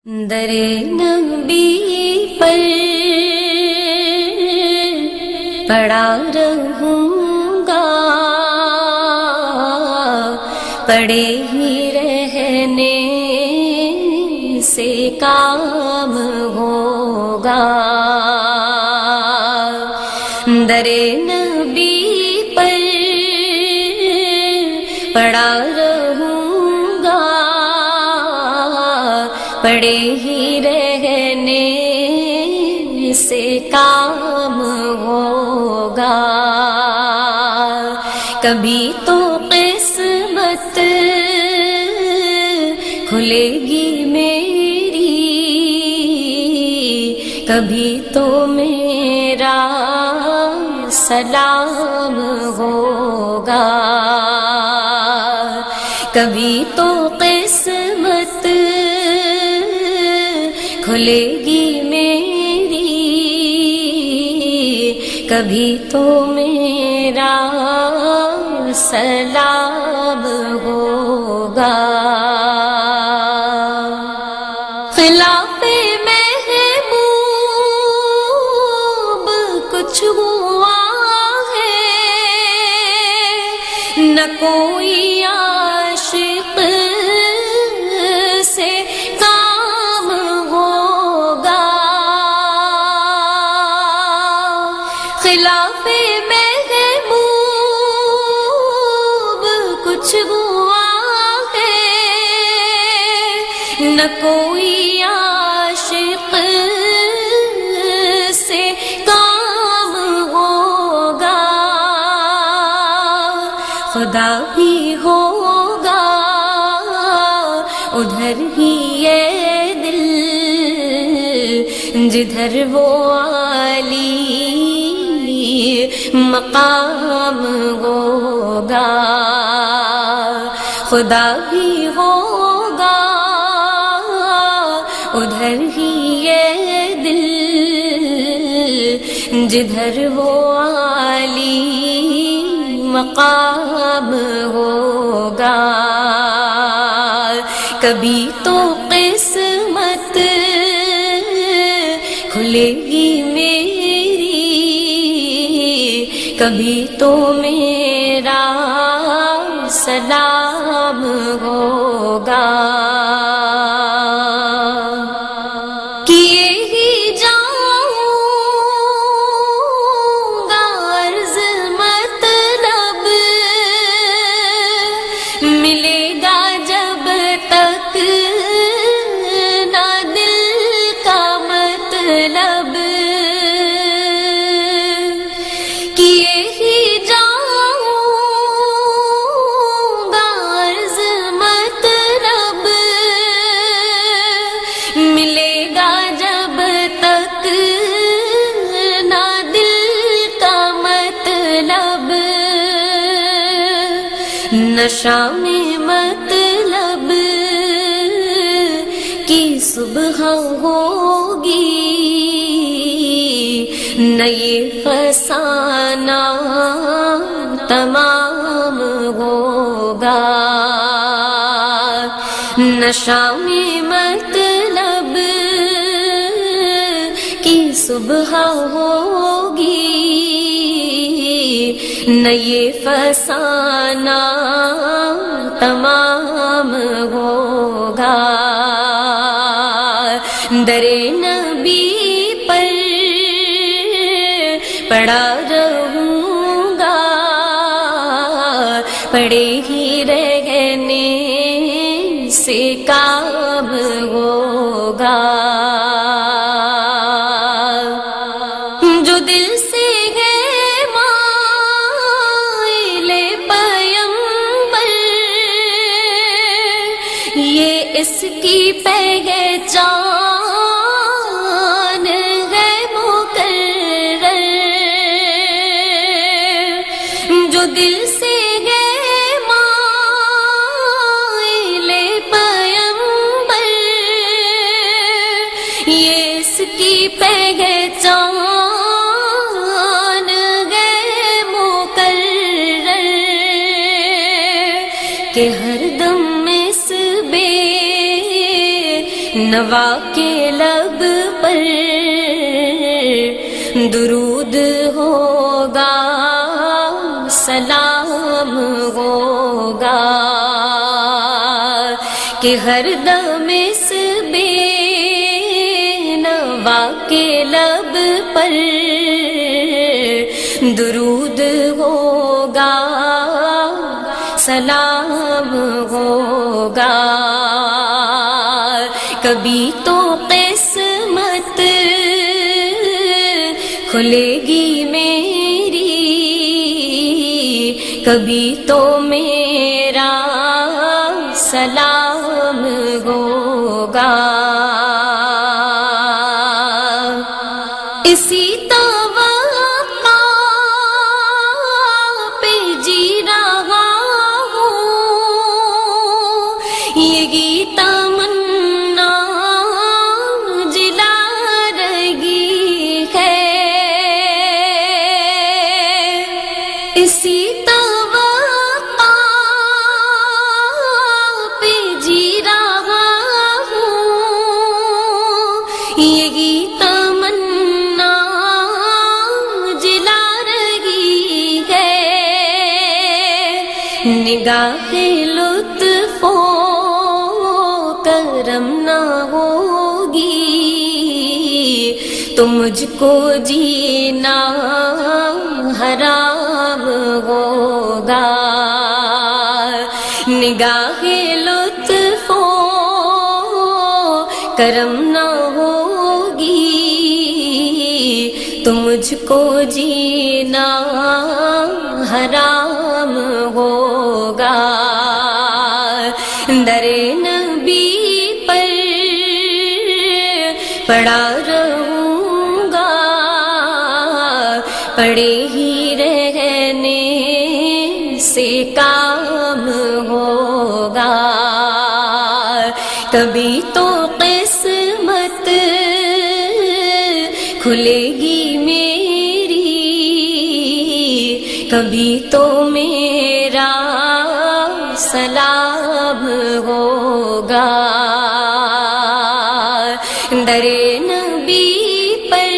در نبی پر پڑا رہوں گا، پڑے ہی رہنے سے کام ہوگا۔ در نبی پر پڑا رہوں گا، پڑے ہی رہنے سے کام ہوگا۔ کبھی تو قسمت کھلے گی میری، کبھی تو میرا سلام ہوگا۔ کبھی تو قسمت کھلے گی میری، کبھی تو میرا سلام ہوگا۔ خلاف محبوب کچھ ہوا ہے، نہ کوئی عاشق سے کام ہوگا۔ خلاف محبوب کچھ ہوا ہے، نہ کوئی عاشق سے کام ہوگا۔ خدا بھی ہوگا ادھر ہی یہ دل، جدھر وہ عالی مقام ہوگا۔ خدا بھی ہوگا ادھر ہی یہ دل، جدھر وہ عالی مقام ہوگا۔ کبھی تو قسمت کھلے گی میری، کبھی تو میرا سلام ہوگا۔ کیے ہی جاؤں گا عرض مطلب، ملے گا جب تک نہ دل کا مطلب۔ کیے ہی جاؤں گا عرض مطلب، ملے گا جب تک نہ دل کا مطلب۔ نشہ میں مطلب کی صبح ہوگی، نہ یہ فسانہ تمام ہوگا۔ نشہ میں مطلب کی صبح ہوگی، نہ یہ فسانہ تمام ہوگا۔ در نبی پر پڑا رہوں گا، پڑے ہی رہنے سے کام ہوگا۔ جو دل سے ہے مائل پیمبر، یہ اس کی پہچان ہے مقرر۔ جو دل سے ہے مائل پیمبر، یہ اس کی پہچان ہے مقرر، کہ ہر دم اس بے نوا کے لب پر درود ہوگا، سلام ہوگا، کہ ہر دم اس بے نوا کے لب پر درود ہوگا، سلام ہوگا۔ کبھی تو قسمت کھلے گی میری، کبھی تو میرا سلام ہوگا۔ اسی توقع پہ جی رہا ہوں، یہی تمنا جلا رہی ہے، اسی توقع پہ جی رہا ہوں، یہی تمنا جلا رہی ہے۔ نگاہ لطف و کرم نہ ہوگی تو مجھ کو جینا حرام ہوگا۔ نگاہ لطف و کرم نہ ہوگی تو مجھ کو جینا حرام ہوگا۔ در نبی پر پڑا رہوں گا، پڑے ہی رہنے سے کام ہوگا۔ کبھی تو قسمت کھلے گی میری، کبھی تو میرا سلام ہوگا۔ در نبی پر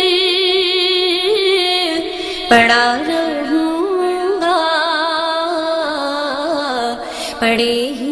پڑا رہوں گا، پڑے ہی